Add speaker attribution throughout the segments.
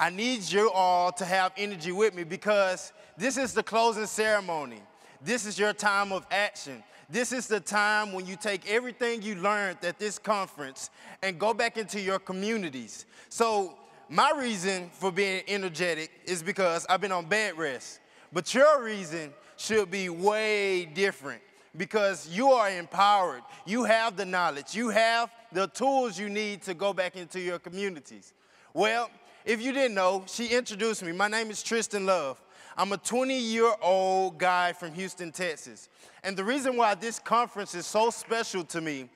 Speaker 1: I need you all to have energy with me because this is the closing ceremony. This is your time of action. This is the time when you take everything you learned at this conference and go back into your communities. So my reason for being energetic is because I've been on bed rest. But your reason should be way different because you are empowered. You have the knowledge. You have the tools you need to go back into your communities. Well, if you didn't know, she introduced me. My name is Tristan Love. I'm a 20-year-old guy from Houston, Texas. And the reason why this conference is so special to me,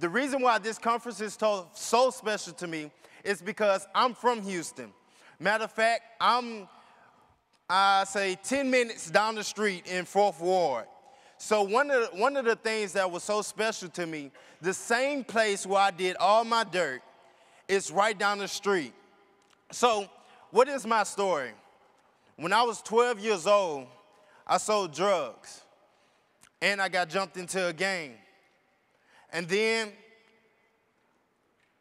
Speaker 1: so special to me is because I'm from Houston. Matter of fact, I say 10 minutes down the street in 4th Ward. So one of the things that was so special to me, the same place where I did all my dirt is right down the street. So what is my story? When I was 12 years old, I sold drugs, and I got jumped into a gang. And then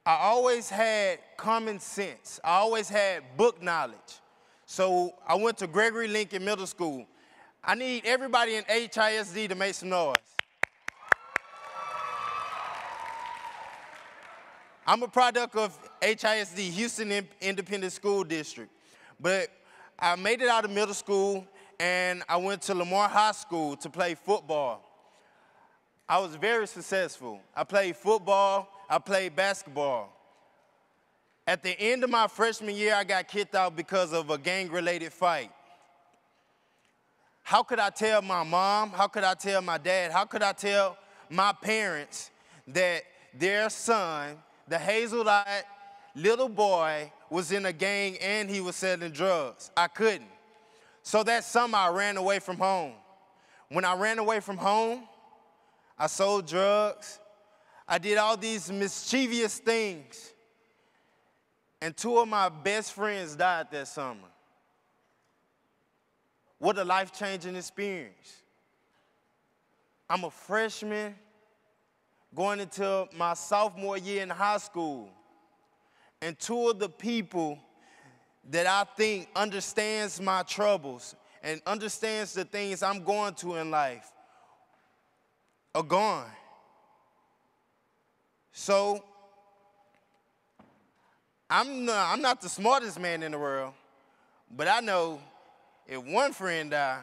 Speaker 1: I always had common sense. I always had book knowledge. So I went to Gregory Lincoln Middle School. I need everybody in HISD to make some noise. I'm a product of HISD, Houston Independent School District. But I made it out of middle school, and I went to Lamar High School to play football. I was very successful. I played football. I played basketball. At the end of my freshman year, I got kicked out because of a gang-related fight. How could I tell my mom? How could I tell my dad? How could I tell my parents that their son, the Hazelite little boy, was in a gang and he was selling drugs? I couldn't. So that summer, I ran away from home. When I ran away from home, I sold drugs. I did all these mischievous things. And 2 of my best friends died that summer. What a life-changing experience. I'm a freshman going into my sophomore year in high school. And 2 of the people that I think understands my troubles and understands the things I'm going to in life are gone. So I'm not the smartest man in the world, but I know if one friend die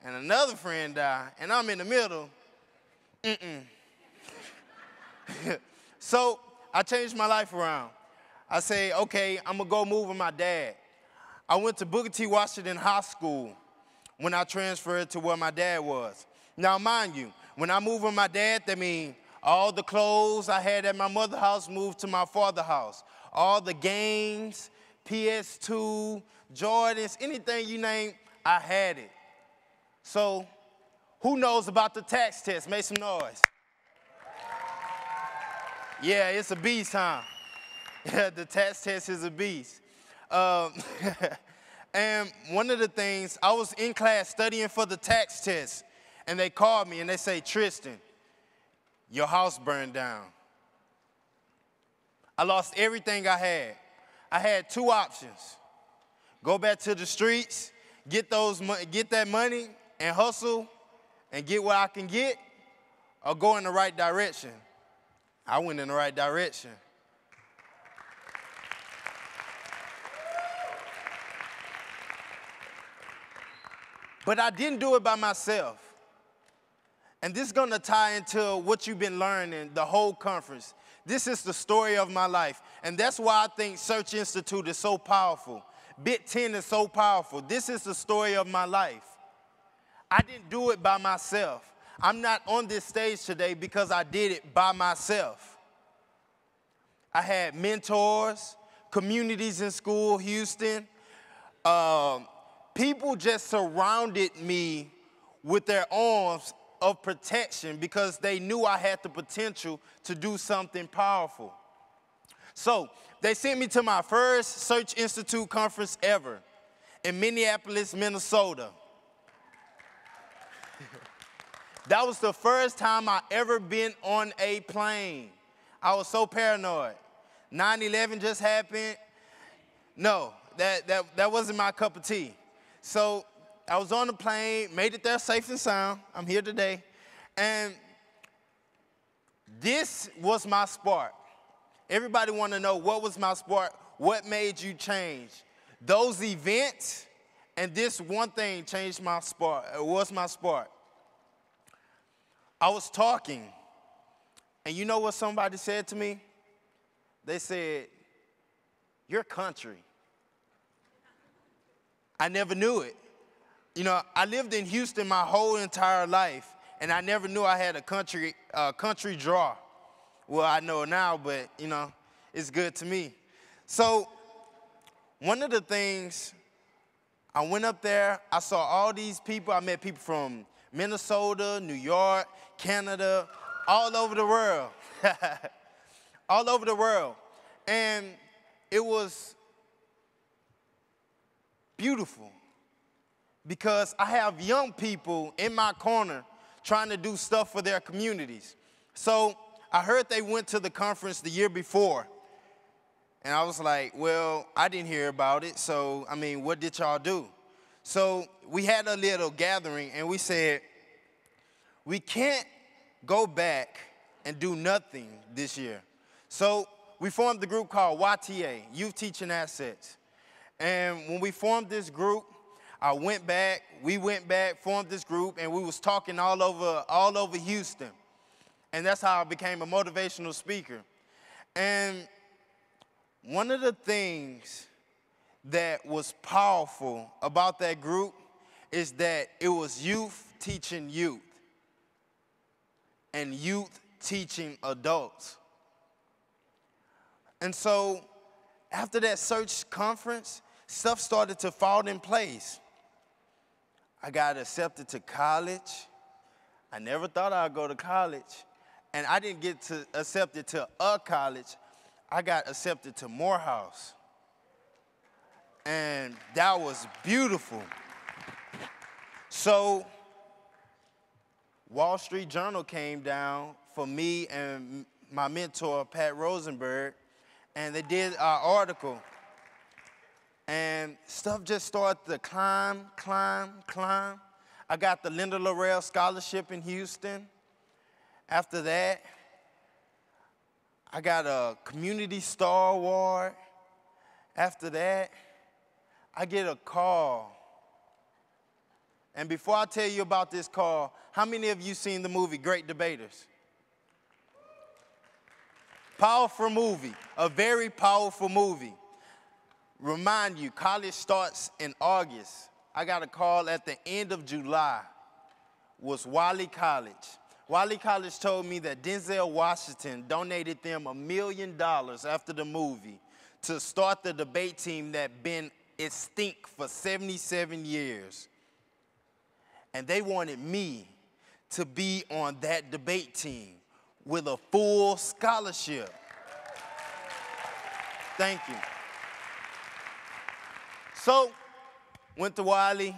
Speaker 1: and another friend die and I'm in the middle, So I changed my life around. I say, okay, I'm going to go move with my dad. I went to Booker T. Washington High School when I transferred to where my dad was. Now, mind you, when I moved with my dad, that means all the clothes I had at my mother's house moved to my father's house. All the games, PS2, Jordans, anything you name, I had it. So who knows about the tax test? Make some noise. Yeah, it's a beast, huh? The tax test is a beast. And one of the things, I was in class studying for the tax test, and they called me and they say, Tristan, your house burned down. I lost everything I had. I had 2 options. Go back to the streets, get that money and hustle and get what I can get, or go in the right direction. I went in the right direction. But I didn't do it by myself. And this is going to tie into what you've been learning the whole conference. This is the story of my life. And that's why I think Search Institute is so powerful. BigTent is so powerful. This is the story of my life. I didn't do it by myself. I'm not on this stage today because I did it by myself. I had mentors, communities in school, Houston. People just surrounded me with their arms of protection because they knew I had the potential to do something powerful. So they sent me to my first Search Institute conference ever in Minneapolis, Minnesota. That was the first time I ever been on a plane. I was so paranoid. 9/11 just happened. No, that wasn't my cup of tea. So I was on the plane, made it there safe and sound. I'm here today. And this was my spark. Everybody want to know what was my spark, what made you change. Those events and this one thing changed my spark. It was my spark. I was talking, and you know what somebody said to me? They said, "You're country." I never knew it. You know, I lived in Houston my whole entire life, and I never knew I had a country draw. Well, I know now, but, you know, it's good to me. So one of the things, I went up there, I saw all these people. I met people from Minnesota, New York, Canada, all over the world. All over the world. And it was beautiful because I have young people in my corner trying to do stuff for their communities. So I heard they went to the conference the year before. And I was like, well, I didn't hear about it, so, I mean, what did y'all do? So we had a little gathering, and we said, we can't go back and do nothing this year. So we formed the group called YTA, Youth Teaching Assets. And when we formed this group, we went back, formed this group, and we was talking all over Houston. And that's how I became a motivational speaker. And one of the things that was powerful about that group is that it was youth teaching youth and youth teaching adults. And so after that search conference, stuff started to fall in place. I got accepted to college. I never thought I'd go to college. And I didn't get accepted to a college. I got accepted to Morehouse. And that was beautiful. So Wall Street Journal came down for me and my mentor, Pat Rosenberg, and they did our article. And stuff just started to climb. I got the Linda Laurel Scholarship in Houston. After that, I got a Community Star Award. After that, I get a call. And before I tell you about this call, how many of you seen the movie Great Debaters? Powerful movie, a very powerful movie. Remind you, college starts in August. I got a call at the end of July. Was Wiley College. Wiley College told me that Denzel Washington donated them $1 million after the movie to start the debate team that been extinct for 77 years. And they wanted me to be on that debate team with a full scholarship. Thank you. So, went to Wiley,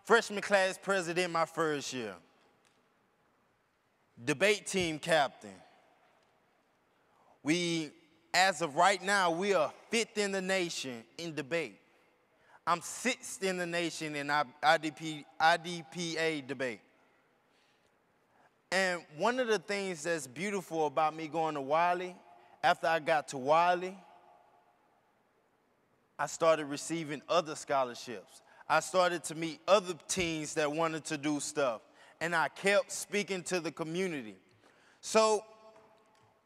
Speaker 1: freshman class president my first year. Debate team captain. As of right now, we are 5th in the nation in debate. I'm 6th in the nation in IDPA debate. And one of the things that's beautiful about me going to Wiley, after I got to Wiley, I started receiving other scholarships. I started to meet other teens that wanted to do stuff. And I kept speaking to the community. So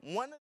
Speaker 1: one of